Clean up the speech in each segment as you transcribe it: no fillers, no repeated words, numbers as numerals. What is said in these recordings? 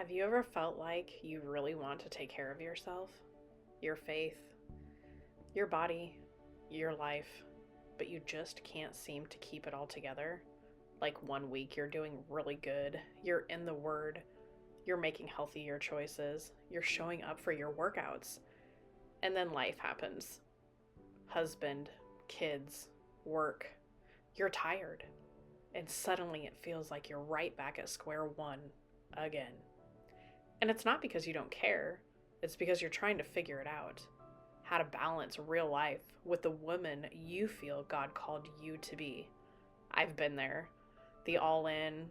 Have you ever felt like you really want to take care of yourself, your faith, your body, your life, but you just can't seem to keep it all together? Like one week you're doing really good, you're in the Word, you're making healthier choices, you're showing up for your workouts, and then life happens. Husband, kids, work, you're tired, and suddenly it feels like you're right back at square one again. And it's not because you don't care, it's because you're trying to figure it out. How to balance real life with the woman you feel God called you to be. I've been there. The all in,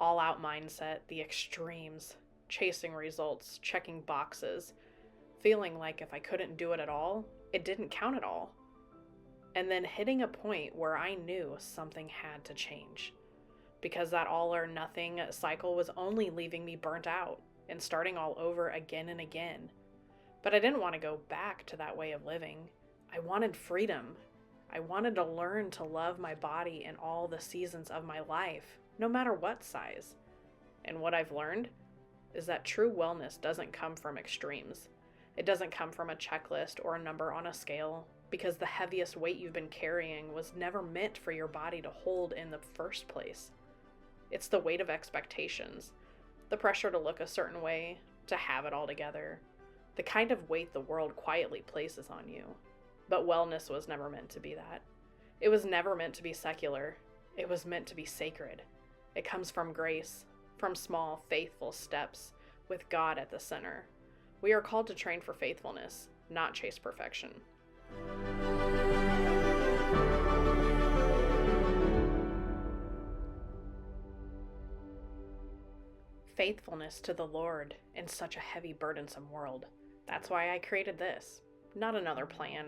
all out mindset, the extremes, chasing results, checking boxes, feeling like if I couldn't do it at all, it didn't count at all. And then hitting a point where I knew something had to change. Because that all or nothing cycle was only leaving me burnt out and starting all over again and again. But I didn't want to go back to that way of living. I wanted freedom. I wanted to learn to love my body in all the seasons of my life, no matter what size. And what I've learned is that true wellness doesn't come from extremes. It doesn't come from a checklist or a number on a scale, because the heaviest weight you've been carrying was never meant for your body to hold in the first place. It's the weight of expectations, the pressure to look a certain way, to have it all together, the kind of weight the world quietly places on you. But wellness was never meant to be that. It was never meant to be secular. It was meant to be sacred. It comes from grace, from small, faithful steps, with God at the center. We are called to train for faithfulness, not chase perfection. Faithfulness to the Lord in such a heavy, burdensome world. That's why I created this. Not another plan,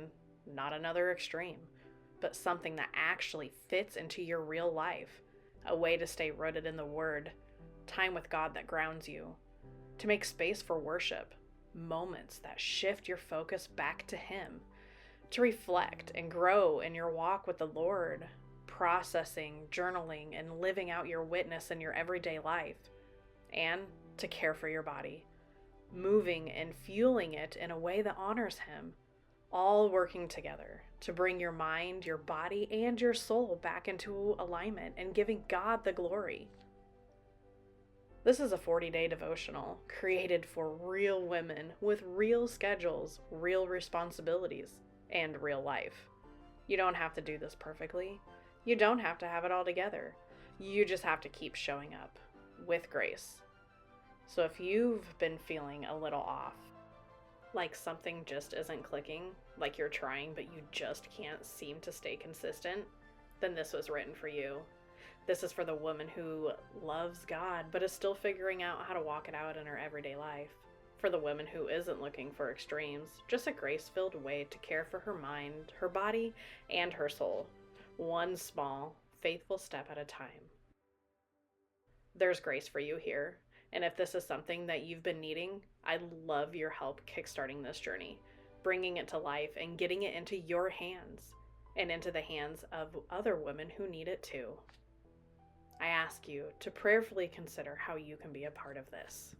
not another extreme, but something that actually fits into your real life. A way to stay rooted in the Word, time with God that grounds you, to make space for worship, moments that shift your focus back to Him, to reflect and grow in your walk with the Lord, processing, journaling, and living out your witness in your everyday life. And to care for your body, moving and fueling it in a way that honors Him, all working together to bring your mind, your body, and your soul back into alignment and giving God the glory. This is a 40-day devotional created for real women with real schedules, real responsibilities, and real life. You don't have to do this perfectly. You don't have to have it all together. You just have to keep showing up with grace. So if you've been feeling a little off, like something just isn't clicking, like you're trying but you just can't seem to stay consistent, then this was written for you. This is for the woman who loves God but is still figuring out how to walk it out in her everyday life. For the woman who isn't looking for extremes, just a grace-filled way to care for her mind, her body, and her soul, one small, faithful step at a time. There's grace for you here. And if this is something that you've been needing, I'd love your help kickstarting this journey, bringing it to life and getting it into your hands and into the hands of other women who need it too. I ask you to prayerfully consider how you can be a part of this.